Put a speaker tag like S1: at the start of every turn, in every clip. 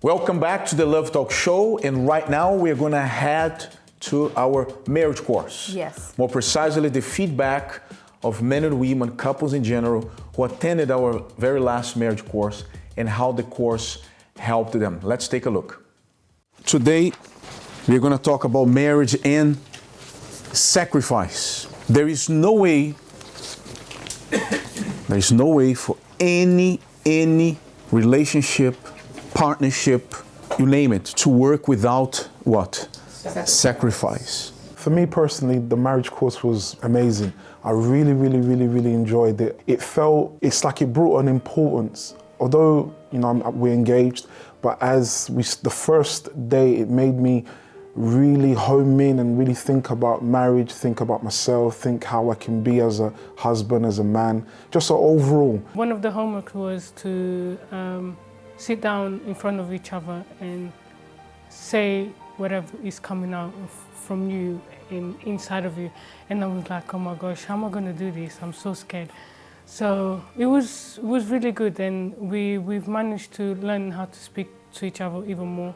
S1: Welcome back to the Love Talk Show, and right now we're going to head to our marriage course.
S2: Yes.
S1: More precisely, the feedback of men and women, couples in general, who attended our very last marriage course and how the course helped them. Let's take a look. Today, we're going to talk about marriage and sacrifice. There is no way for any relationship, partnership, you name it, to work without what? Sacrifice.
S3: For me personally, the marriage course was amazing. I really enjoyed it. It's like it brought an importance. Although, we're engaged, but the first day, it made me really home in and really think about marriage, think about myself, think how I can be as a husband, as a man, just overall.
S4: One of the homework was to sit down in front of each other and say whatever is coming out from you inside of you. And I was like, oh my gosh, how am I going to do this? I'm so scared. So it was really good, and we've managed to learn how to speak to each other even more.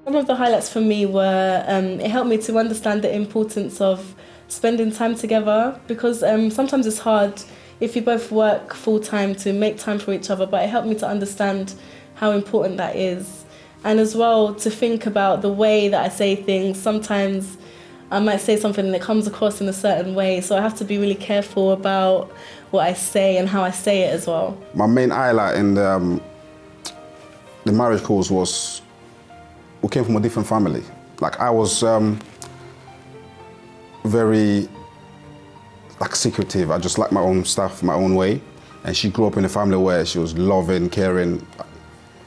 S5: Some of the highlights for me were it helped me to understand the importance of spending time together, because sometimes it's hard if you both work full-time to make time for each other, but it helped me to understand how important that is. And as well, to think about the way that I say things. Sometimes I might say something and it comes across in a certain way, so I have to be really careful about what I say and how I say it as well.
S6: My main highlight in the marriage course was we came from a different family. Like, I was very secretive. I just like my own stuff, my own way. And she grew up in a family where she was loving, caring.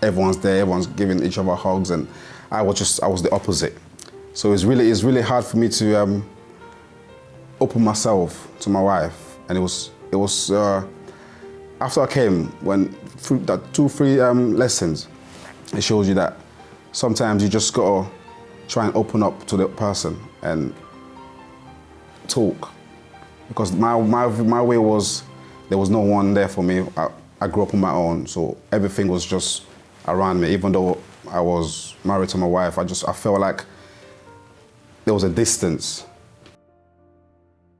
S6: Everyone's there, everyone's giving each other hugs, and I was the opposite. So it's really hard for me to open myself to my wife. And it was after I came, when through that 2-3 lessons, it shows you that sometimes you just gotta try and open up to the person and talk. Because my way was, there was no one there for me. I grew up on my own, so everything was just around me. Even though I was married to my wife, I felt like there was a distance.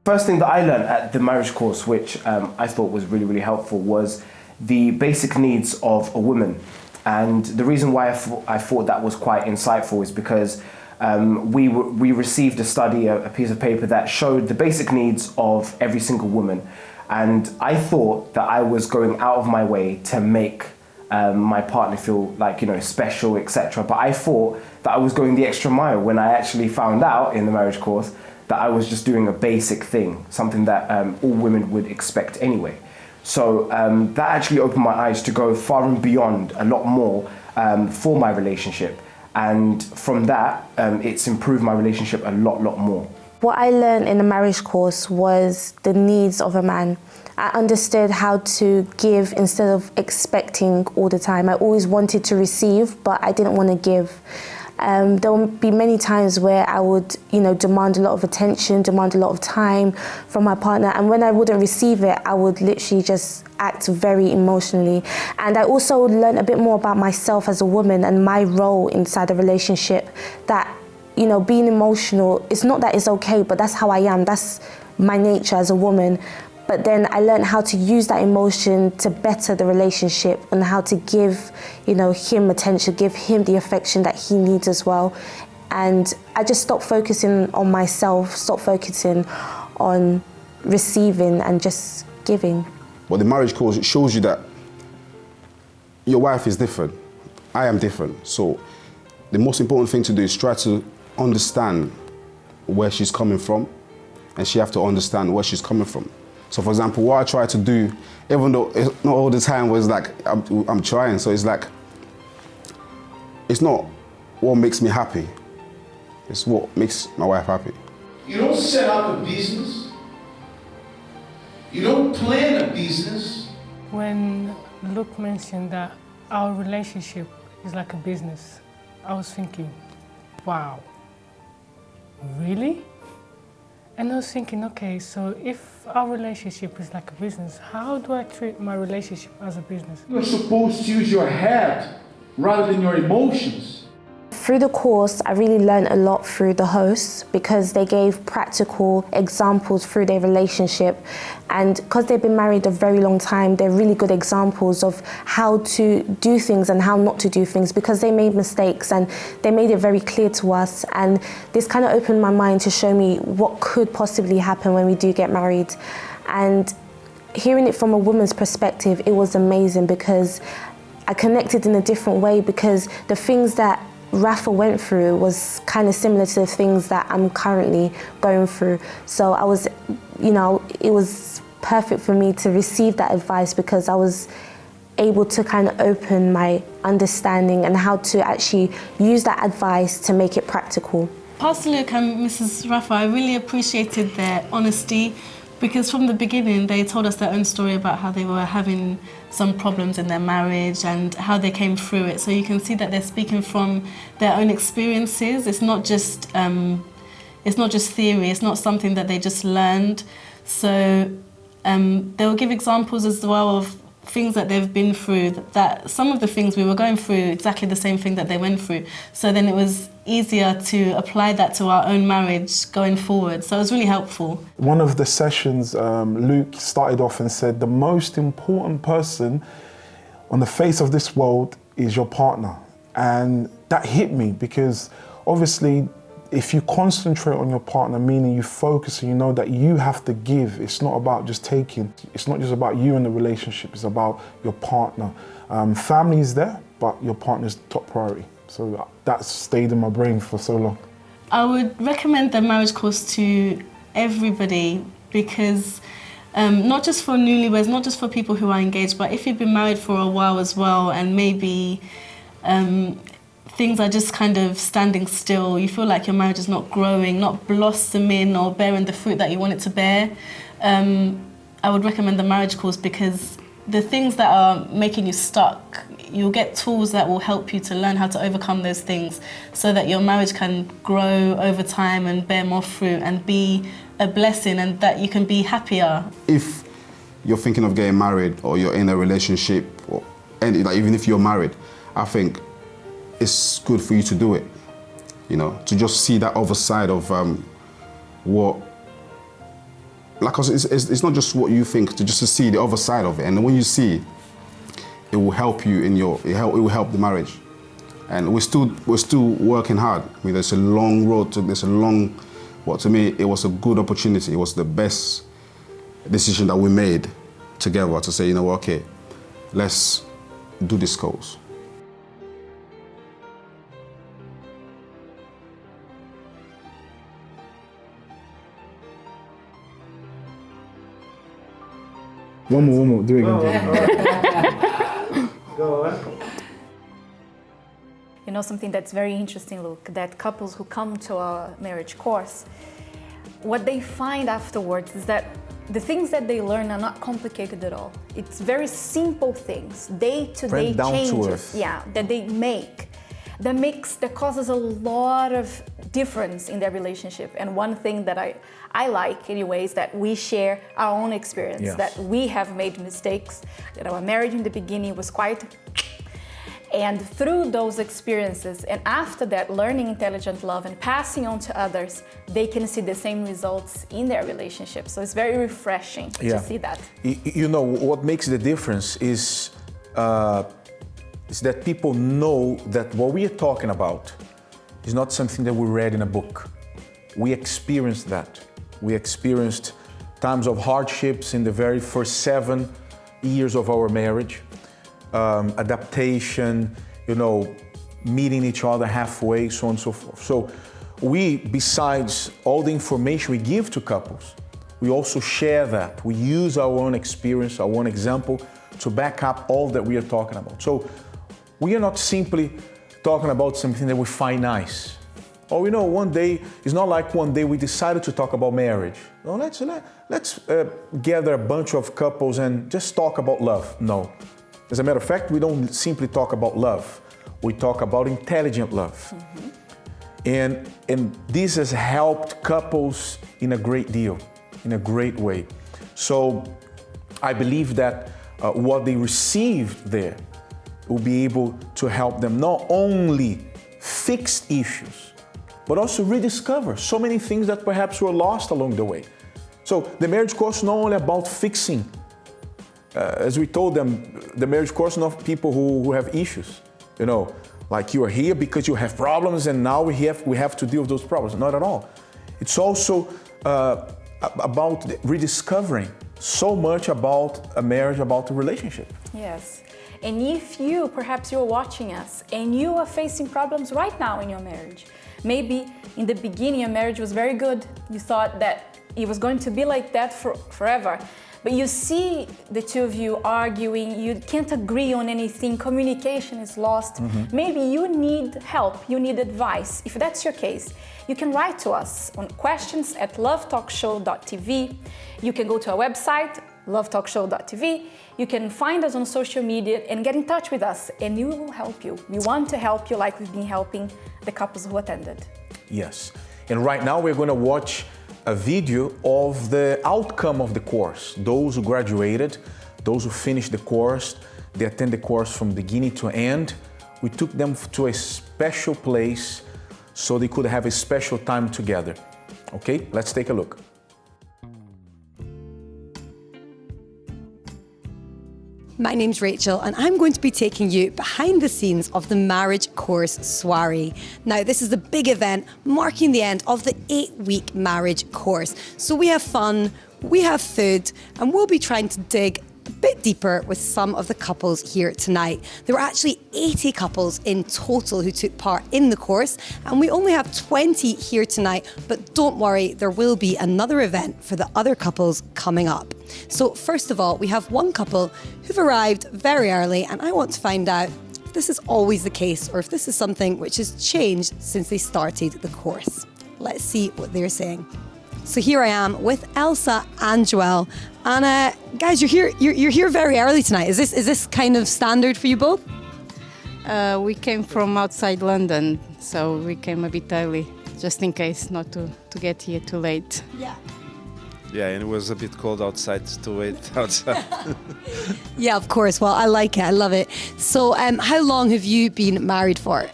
S7: First thing that I learned at the marriage course, which I thought was really helpful, was the basic needs of a woman. And the reason why I thought that was quite insightful is because we received a study, a piece of paper that showed the basic needs of every single woman. And I thought that I was going out of my way to make my partner feel like, special, etc. But I thought that I was going the extra mile when I actually found out in the marriage course that I was just doing a basic thing, something that all women would expect anyway. So that actually opened my eyes to go far and beyond a lot more for my relationship. And from that, it's improved my relationship a lot more.
S2: What I learned in the marriage course was the needs of a man. I understood how to give instead of expecting all the time. I always wanted to receive, but I didn't want to give. There would be many times where I would, demand a lot of attention, demand a lot of time from my partner, and when I wouldn't receive it, I would literally just act very emotionally. And I also learned a bit more about myself as a woman and my role inside a relationship, that, being emotional, it's not that it's okay, but that's how I am, that's my nature as a woman. But then I learned how to use that emotion to better the relationship and how to give, him attention, give him the affection that he needs as well. And I just stopped focusing on myself, stopped focusing on receiving and just giving.
S6: But the marriage course, it shows you that your wife is different. I am different. So the most important thing to do is try to understand where she's coming from, and she have to understand where she's coming from. So for example, what I try to do, even though it's not all the time, was like, I'm trying, so it's like, it's not what makes me happy, it's what makes my wife happy.
S8: You don't set up a business, you don't plan a business.
S4: When Luke mentioned that our relationship is like a business, I was thinking, wow, really? And I was thinking, okay, so if our relationship is like a business, how do I treat my relationship as a business?
S8: You're supposed to use your head rather than your emotions.
S2: Through the course, I really learned a lot through the hosts because they gave practical examples through their relationship. And because they've been married a very long time, they're really good examples of how to do things and how not to do things because they made mistakes and they made it very clear to us. And this kind of opened my mind to show me what could possibly happen when we do get married. And hearing it from a woman's perspective, it was amazing because I connected in a different way because the things that Rafa went through was kind of similar to the things that I'm currently going through. So I was, it was perfect for me to receive that advice because I was able to kind of open my understanding and how to actually use that advice to make it practical.
S5: Pastor Luke and Mrs. Rafa, I really appreciated their honesty because from the beginning they told us their own story about how they were having some problems in their marriage and how they came through it. So you can see that they're speaking from their own experiences. It's not just theory. It's not something that they just learned. So they'll give examples as well of things that they've been through, that some of the things we were going through, exactly the same thing that they went through. So then it was easier to apply that to our own marriage going forward. So it was really helpful.
S3: One of the sessions, Luke started off and said, the most important person on the face of this world is your partner. And that hit me because obviously if you concentrate on your partner, meaning you focus and you know that you have to give, it's not about just taking, it's not just about you and the relationship, it's about your partner. Family is there, but your partner is the top priority. So that stayed in my brain for so long.
S5: I would recommend the marriage course to everybody because not just for newlyweds, not just for people who are engaged, but if you've been married for a while as well and maybe things are just kind of standing still, you feel like your marriage is not growing, not blossoming or bearing the fruit that you want it to bear, I would recommend the marriage course because the things that are making you stuck, you'll get tools that will help you to learn how to overcome those things so that your marriage can grow over time and bear more fruit and be a blessing and that you can be happier.
S6: If you're thinking of getting married or you're in a relationship, or even if you're married, I think it's good for you to do it, to just see that other side of what, like it's not just what you think, just to see the other side of it. And when you see, it will help you it will help the marriage. And we're still working hard. I mean, there's a long road to me, it was a good opportunity. It was the best decision that we made together to say, okay, let's do this course.
S3: One more, do it again.
S6: Go on.
S9: Something that's very interesting, Luke, that couples who come to our marriage course, what they find afterwards is that the things that they learn are not complicated at all. It's very simple things, day-to-day changes, that they make, that causes a lot of difference in their relationship. And one thing that I like anyway is that we share our own experience, that we have made mistakes, that our marriage in the beginning was quite... And through those experiences, and after that, learning intelligent love and passing on to others, they can see the same results in their relationship. So it's very refreshing to see that.
S1: What makes the difference is that people know that what we are talking about is not something that we read in a book. We experienced that. We experienced times of hardships in the very first 7 years of our marriage. Adaptation, meeting each other halfway, so on and so forth. So we, besides all the information we give to couples, we also share that. We use our own experience, our own example to back up all that we are talking about. So we are not simply talking about something that we find nice. Or one day, it's not like one day we decided to talk about marriage. No, let's gather a bunch of couples and just talk about love. No. As a matter of fact, we don't simply talk about love. We talk about intelligent love. Mm-hmm. And this has helped couples in a great deal, in a great way. So I believe that what they received there will be able to help them not only fix issues, but also rediscover so many things that perhaps were lost along the way. So the marriage course is not only about fixing. As we told them, the marriage course is not people who have issues. You know, like you are here because you have problems and now we have to deal with those problems. Not at all. It's also about rediscovering so much about a marriage, about a relationship.
S9: Yes. And if you, perhaps you're watching us and you are facing problems right now in your marriage, maybe in the beginning your marriage was very good. You thought that it was going to be like that forever. But you see the two of you arguing, you can't agree on anything, communication is lost. Maybe you need help, you need advice. If that's your case, you can write to us on questions@lovetalkshow.tv. You can go to our website, lovetalkshow.tv. You can find us on social media and get in touch with us, and we will help you. We want to help you like we've been helping the couples who attended.
S1: Yes. And right now we're going to watch a video of the outcome of the course. Those who graduated, those who finished the course, they attend the course from beginning to end. We took them to a special place so they could have a special time together. Okay, let's take a look.
S10: My name's Rachel and I'm going to be taking you behind the scenes of the Marriage Course Soiree. Now, this is the big event marking the end of the 8-week marriage course. So we have fun, we have food, and we'll be trying to dig a bit deeper with some of the couples here tonight. There were actually 80 couples in total who took part in the course, and we only have 20 here tonight, but don't worry, there will be another event for the other couples coming up. So first of all, we have one couple who've arrived very early, and I want to find out if this is always the case or if this is something which has changed since they started the course. Let's see what they're saying. So here I am with Elsa and Joelle, and guys, you're here very early tonight. Is this kind of standard for you both?
S11: We came from outside London, so we came a bit early, just in case not to get here too late.
S12: Yeah, and it was a bit cold outside to wait outside.
S10: Yeah, of course. Well, I like it. I love it. So how long have you been married for?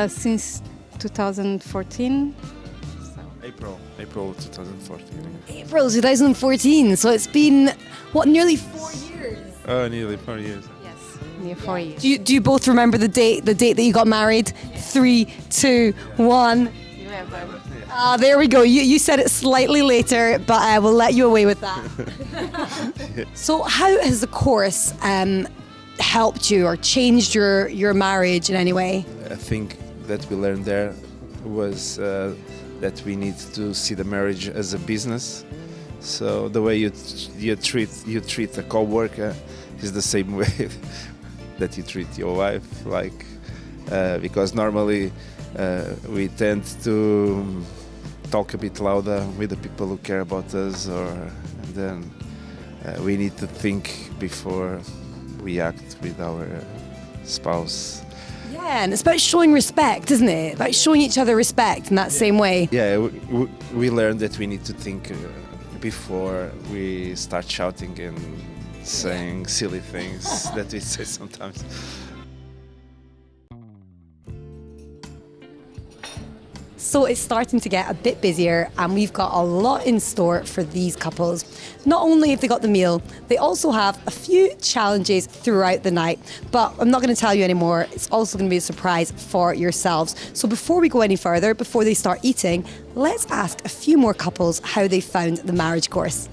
S11: Since 2014.
S12: April 2014.
S10: April 2014. So it's been, what, nearly 4 years?
S12: Nearly 4 years.
S11: Yes, near 4 years.
S10: Do you both remember the date that you got married? 3, 2, 1. There we go. You said it slightly later, but I will let you away with that. So how has the course helped you or changed your marriage in any way?
S12: I think that we learned there was that we need to see the marriage as a business. So the way you treat a co-worker is the same way that you treat your wife, because normally we tend to talk a bit louder with the people who care about us, and then we need to think before we act with our spouse.
S10: Yeah, and it's about showing respect, isn't it? About showing each other respect in that same way.
S12: Yeah, we learned that we need to think before we start shouting and saying silly things that we say sometimes.
S10: So it's starting to get a bit busier and we've got a lot in store for these couples. Not only have they got the meal, they also have a few challenges throughout the night. But I'm not going to tell you anymore. It's also going to be a surprise for yourselves. So before we go any further, before they start eating, let's ask a few more couples how they found the marriage course.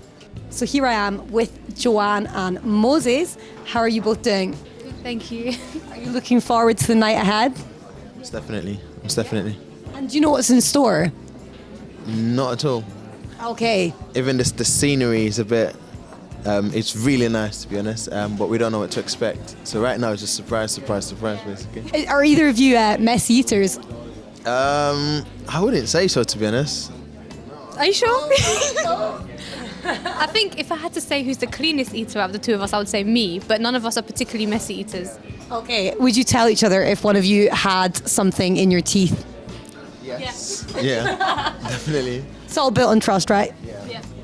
S10: So here I am with Joanne and Moses. How are you both doing?
S13: Thank you.
S10: Are you looking forward to the night ahead?
S14: Most definitely. Most definitely.
S10: And do you know what's in store?
S14: Not at all.
S10: Okay.
S14: Even the scenery is a bit, it's really nice to be honest, but we don't know what to expect. So right now it's just surprise basically.
S10: Are either of you messy eaters?
S14: I wouldn't say so, to be honest.
S13: Are you sure? I think if I had to say who's the cleanest eater out of the two of us, I would say me, but none of us are particularly messy eaters.
S10: Okay. Would you tell each other if one of you had something in your teeth?
S14: Yes. Yeah, definitely.
S10: It's all built on trust, right?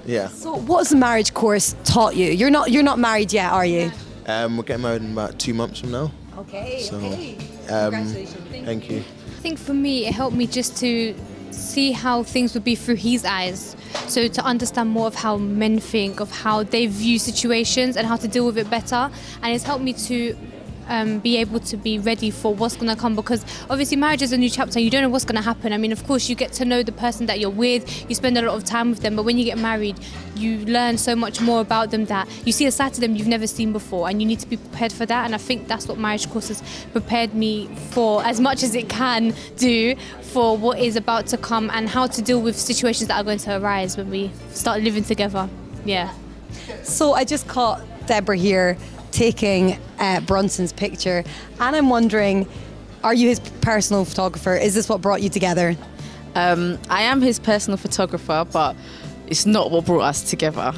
S14: Yeah.
S10: So what's the marriage course taught you? You're not married yet, are you?
S14: We're getting married in about 2 months from now.
S10: Okay,
S14: So,
S10: okay.
S14: Congratulations. Thank you.
S13: I think for me, it helped me just to see how things would be through his eyes. So to understand more of how men think, of how they view situations and how to deal with it better. And it's helped me to be able to be ready for what's going to come, because obviously marriage is a new chapter and you don't know what's going to happen. I mean, of course, you get to know the person that you're with, you spend a lot of time with them, but when you get married, you learn so much more about them, that you see a side to them you've never seen before, and you need to be prepared for that. And I think that's what marriage course has prepared me for, as much as it can do, for what is about to come and how to deal with situations that are going to arise when we start living together. Yeah.
S10: So I just caught Deborah here taking Bronson's picture, and I'm wondering, are you his personal photographer? Is this what brought you together?
S15: I am his personal photographer, but it's not what brought us together.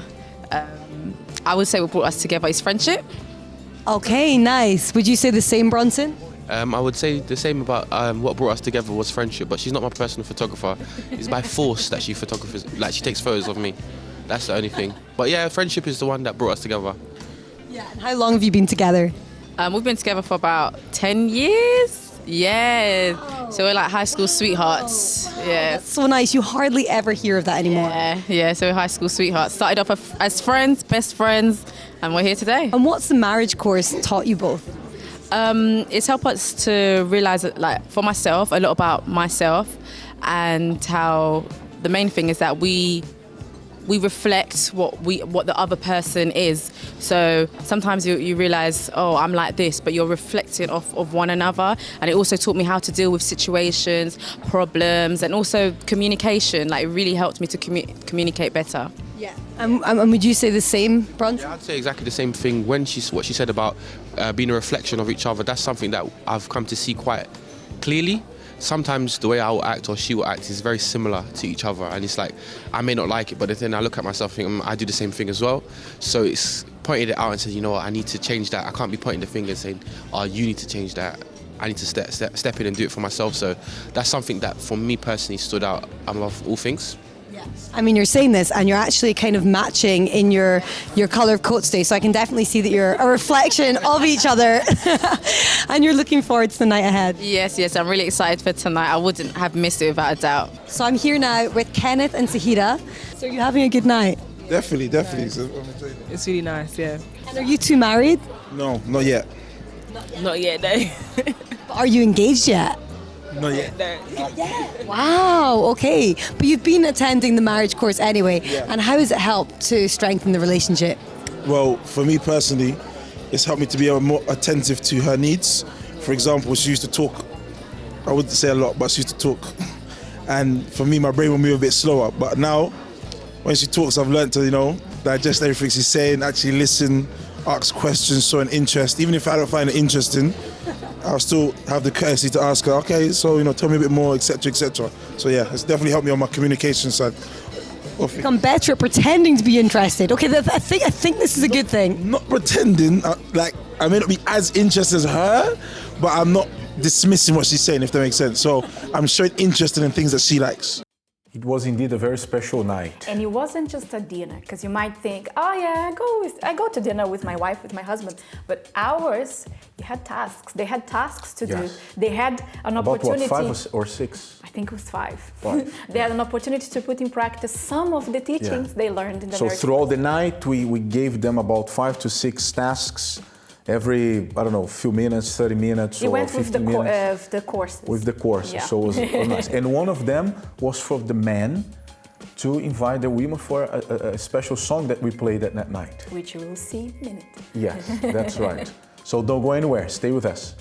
S15: I would say what brought us together is friendship.
S10: Okay, nice. Would you say the same, Bronson?
S16: I would say the same about what brought us together was friendship, but she's not my personal photographer. It's by force that she photographers, like she takes photos of me. That's the only thing. But yeah, friendship is the one that brought us together.
S10: Yeah. And how long have you been together?
S15: We've been together for about 10 years. Yeah. So we're like high school sweethearts. Yeah.
S10: That's so nice. You hardly ever hear of that anymore.
S15: Yeah. So we're high school sweethearts. Started off as friends, best friends, and we're here today.
S10: And what's the marriage course taught you both?
S15: It's helped us to realise, like, for myself, a lot about myself, and how the main thing is that we reflect what the other person is. So sometimes you realise, oh, I'm like this, but you're reflecting off of one another. And it also taught me how to deal with situations, problems, and also communication. Like, it really helped me to communicate better.
S10: Yeah. And would you say the same, Bronson?
S16: Yeah, I'd say exactly the same thing. When what she said about being a reflection of each other, that's something that I've come to see quite clearly. Sometimes the way I will act or she will act is very similar to each other, and it's like I may not like it, but then I look at myself and think I do the same thing as well. So it's pointed it out and said, you know what, I need to change that. I can't be pointing the finger and saying, oh, you need to change that. I need to step in and do it for myself. So that's something that for me personally stood out above all things.
S10: I mean, you're saying this and you're actually kind of matching in your colour of coat today, so I can definitely see that you're a reflection of each other. And you're looking forward to the night ahead.
S15: Yes, I'm really excited for tonight. I wouldn't have missed it without a doubt.
S10: So I'm here now with Kenneth and Sahida. So are you having a good night?
S17: Definitely.
S18: It's really nice, yeah.
S10: And are you two married?
S17: No, not yet.
S18: Not yet, no.
S10: But are you engaged yet?
S17: Not yet.
S10: Wow, okay. But you've been attending the marriage course anyway, and how has it helped to strengthen the relationship?
S17: Well, for me personally, it's helped me to be more attentive to her needs. For example, she used to talk, I wouldn't say a lot, but she used to talk. And for me, my brain will move a bit slower. But now, when she talks, I've learned to, digest everything she's saying, actually listen, ask questions, show an interest. Even if I don't find it interesting, I'll still have the courtesy to ask her, okay, so, tell me a bit more, etc., etc. So yeah, it's definitely helped me on my communication side.
S10: Become better at pretending to be interested. Okay, I think this is a good thing.
S17: Not pretending, I may not be as interested as her, but I'm not dismissing what she's saying, if that makes sense. So I'm showing interest in things that she likes.
S1: It was indeed a very special night.
S19: And it wasn't just a dinner, because you might think, oh yeah, I go to dinner with my wife, with my husband. But ours, you had tasks. They had tasks to do. They had an opportunity.
S1: About what, 5 or 6?
S19: I think it was 5. They had an opportunity to put in practice some of the teachings they learned in the marriage
S1: throughout the night, we gave them about 5 to 6 tasks. Every, few minutes, 30 minutes, or 15 minutes.
S19: With the courses.
S1: With the courses,
S19: yeah.
S1: So it was nice. And one of them was for the men to invite the women for a special song that we played at that night.
S19: Which you will see in a minute.
S1: Yes, that's right. So don't go anywhere, stay with us.